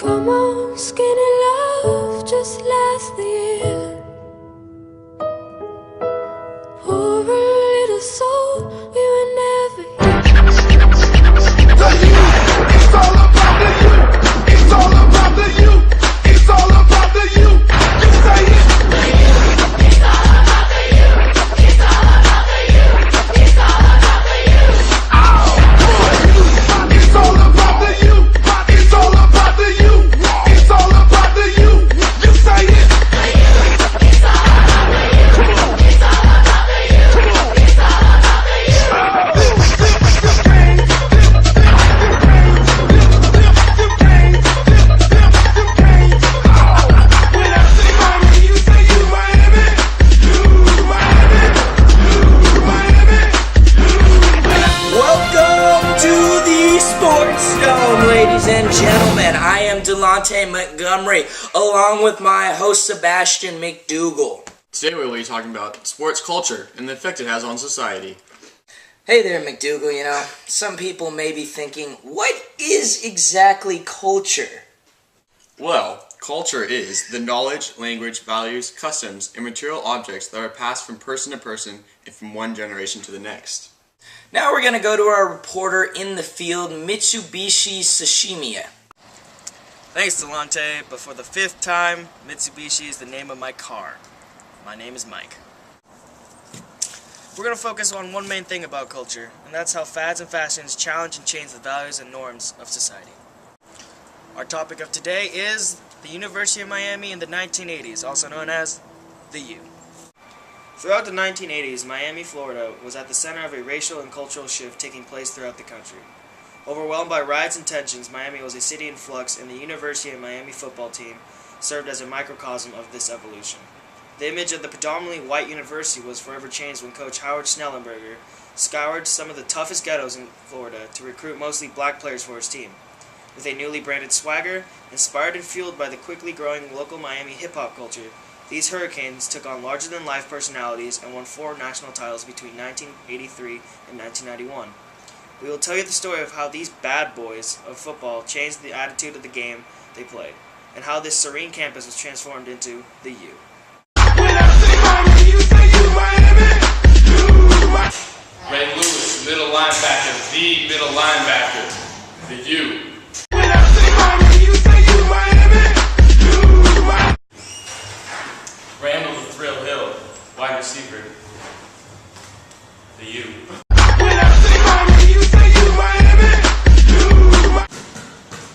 Come on, skinny love, just last the year. Poor little soul, we were never here. It's all about the you. It's all about the you. It's all about the you. You say it. It's all about the you. It's all about the you. It's all about the you. It's all about the you. It's all about the you. It's all about the you. You say it. It's all about the you. It's all about the you. It's all about the Welcome to the Sports Dome, ladies and gentlemen. I am Delonte Montgomery, along with my host Sebastian McDougall. Today we will be talking about sports culture and the effect it has on society. Hey there, McDougall. You know, some people may be thinking, what is exactly culture? Well, culture is the knowledge, language, values, customs, and material objects that are passed from person to person and from one generation to the next. Now we're going to go to our reporter in the field, Mitsubishi Sashimiya. Thanks, Delonte, but for the fifth time, Mitsubishi is the name of my car. My name is Mike. We're going to focus on one main thing about culture, and that's how fads and fashions challenge and change the values and norms of society. Our topic of today is the University of Miami in the 1980s, also known as the U. Throughout the 1980s, Miami, Florida was at the center of a racial and cultural shift taking place throughout the country. Overwhelmed by riots and tensions, Miami was a city in flux, and the University of Miami football team served as a microcosm of this evolution. The image of the predominantly white university was forever changed when Coach Howard Schnellenberger scoured some of the toughest ghettos in Florida to recruit mostly black players for his team. With a newly branded swagger, inspired and fueled by the quickly growing local Miami hip-hop culture, these Hurricanes took on larger-than-life personalities and won 4 national titles between 1983 and 1991. We will tell you the story of how these bad boys of football changed the attitude of the game they played, and how this serene campus was transformed into the U. Ray Lewis, middle linebacker, the middle linebacker, the U. Randall the Thrill Hill, wide receiver, the U.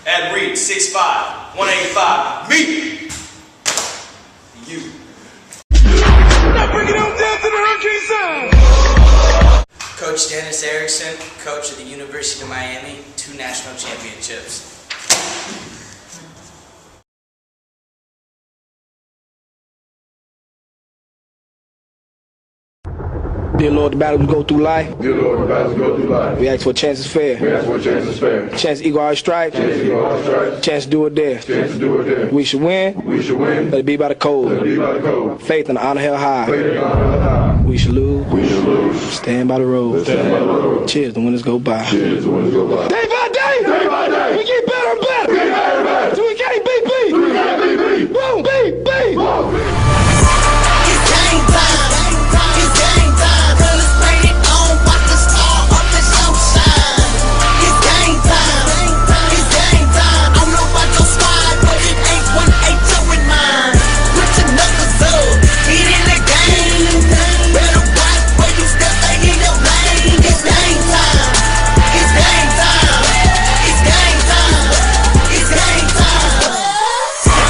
Ed Reed, 6'5", 185, me! The U. Now bring it on down to the Hurricane sound. Coach Dennis Erickson, coach of the University of Miami, 2 national championships. Dear Lord, the battles go through life. Dear Lord, the battles go through life. We ask for a chance is fair. We ask for a chance is fair. Chance to equal our stripes. Chance to equal our stripes. Chance to do it there. Chance to do it there. We should win. We should win. Let it be by the code. Let it be by the code. Faith and honor held high. Faith and honor high. We should lose. We should lose. Stand by the road. Stand by the road. Cheers, the winners go by. Cheers, the winners go by. Day by day. Day by day. We get better and better. We get better and better. Till we can't beat beat. Till we can't beat beat. Boom, beat, beat. Boom. It's game time. It's game time. Colors painted on, watch the star up the show shine. It's game time. It's game time. I don't know about your squad, but it ain't 1-8 with mine. Put your knuckles up, get in the game. Better watch where you step, stay in your lane. It's game time. It's game time. It's game time. It's game time.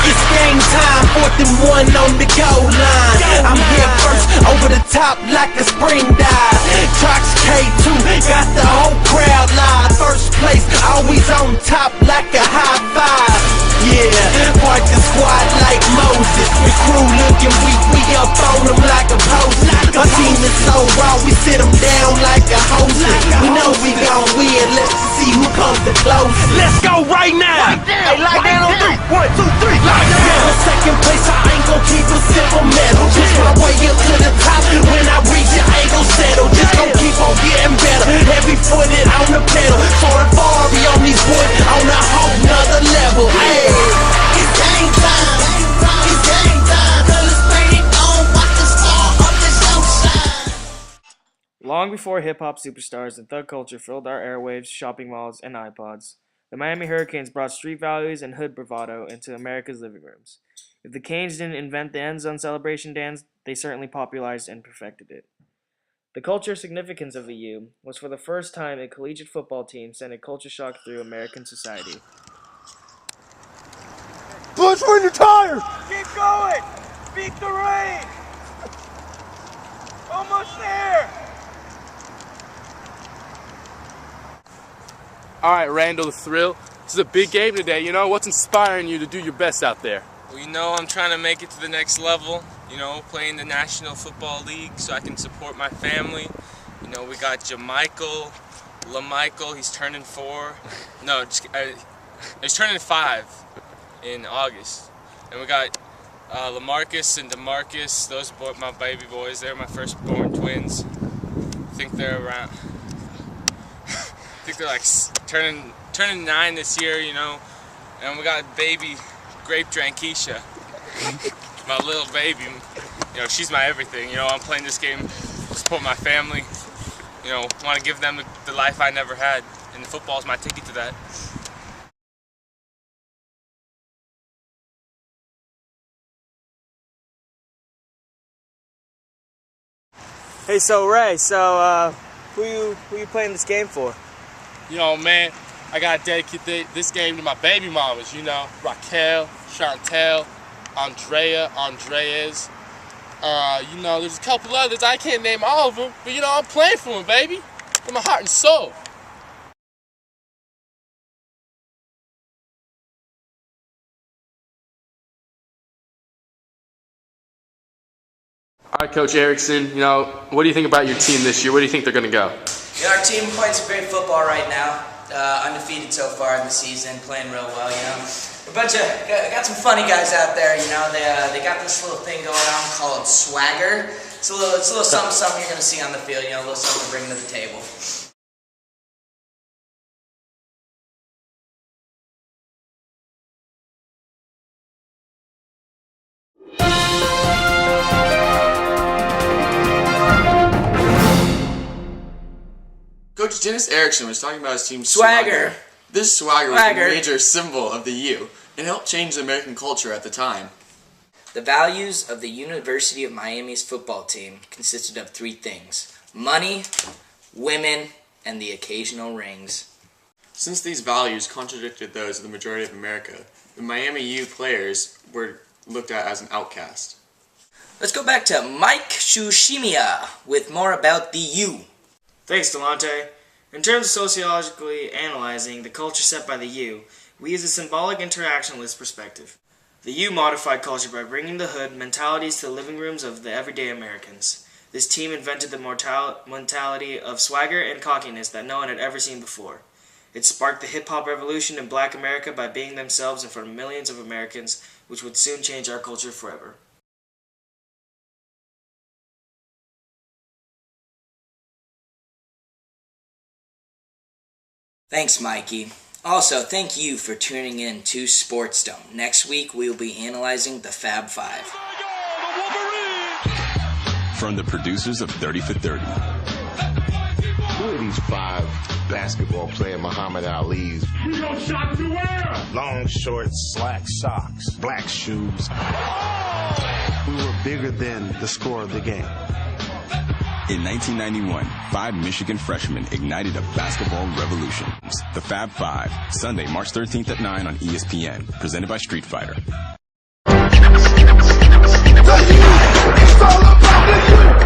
It's game time, 4th and 1 on the goal line. I'm here first, over the top like a spring dive. Trox K2, got the whole crowd live. First place, always on top like a high five. Yeah, part the squad like Moses. The crew looking weak, we up on them like a post. Our team is so raw, we sit them down like a host. We know we gon' win, let's see who comes the closest. Let's go right now. Hey, lock down on 3. 1, 2, 3, lock down. Second place, I ain't gon' keep a silver medal. Just my way up to the top. When I reach it, I ain't gon' settle. Just gon' keep on getting better. Heavy footed on the pedal. Soaring far beyond these boys on a whole nother level. Hey. before hip-hop superstars and thug culture filled our airwaves, shopping malls, and iPods, the Miami Hurricanes brought street values and hood bravado into America's living rooms. If the Canes didn't invent the end zone celebration dance, they certainly popularized and perfected it. The culture significance of the U was for the first time a collegiate football team sent a culture shock through American society. Bush, run your tires! Keep going! Beat the rain! Almost there! All right, Randall, the thrill. This is a big game today, you know? What's inspiring you to do your best out there? Well, you know, I'm trying to make it to the next level, you know, play in the National Football League so I can support my family. You know, we got LaMichael, he's turning 4. No, he's turning 5 in August. And we got LaMarcus and DeMarcus, those are my baby boys. They're my firstborn twins. I think they're around, I think they're like turning 9 this year, you know. And we got baby Grape Drankisha, my little baby. You know, she's my everything. You know, I'm playing this game to support my family. You know, want to give them the life I never had, and football is my ticket to that. Hey, so Ray, who you playing this game for? You know, man, I gotta dedicate this game to my baby mamas, you know, Raquel, Chantel, Andreas. You know, there's a couple others, I can't name all of them, but you know, I'm playing for them, baby, with my heart and soul. All right, Coach Erickson, you know, what do you think about your team this year? Where do you think they're going to go? Yeah, our team playing some great football right now. Undefeated so far in the season, playing real well, you know. Got some funny guys out there, you know. They got this little thing going on called swagger. It's a little something you're going to see on the field, you know, a little something to bring to the table. Coach Dennis Erickson was talking about his team's Swagger. This swagger was a major symbol of the U and helped change the American culture at the time. The values of the University of Miami's football team consisted of 3 things: money, women, and the occasional rings. Since these values contradicted those of the majority of America, the Miami U players were looked at as an outcast. Let's go back to Mike Shushimiya with more about the U. Thanks, Delonte. In terms of sociologically analyzing the culture set by the U, we use a symbolic interactionalist perspective. The U modified culture by bringing the hood mentalities to the living rooms of the everyday Americans. This team invented the mentality of swagger and cockiness that no one had ever seen before. It sparked the hip-hop revolution in Black America by being themselves in front of millions of Americans, which would soon change our culture forever. Thanks, Mikey. Also, thank you for tuning in to Sportsdome. Next week, we will be analyzing the Fab Five. From the producers of 30 for 30. Who are these 5 basketball player Muhammad Ali's? We gon' shot to where? Long shorts, black socks, black shoes. We were bigger than the score of the game. In 1991, 5 Michigan freshmen ignited a basketball revolution. The Fab Five, Sunday, March 13th at 9 on ESPN, presented by Street Fighter. The U, it's all about the U.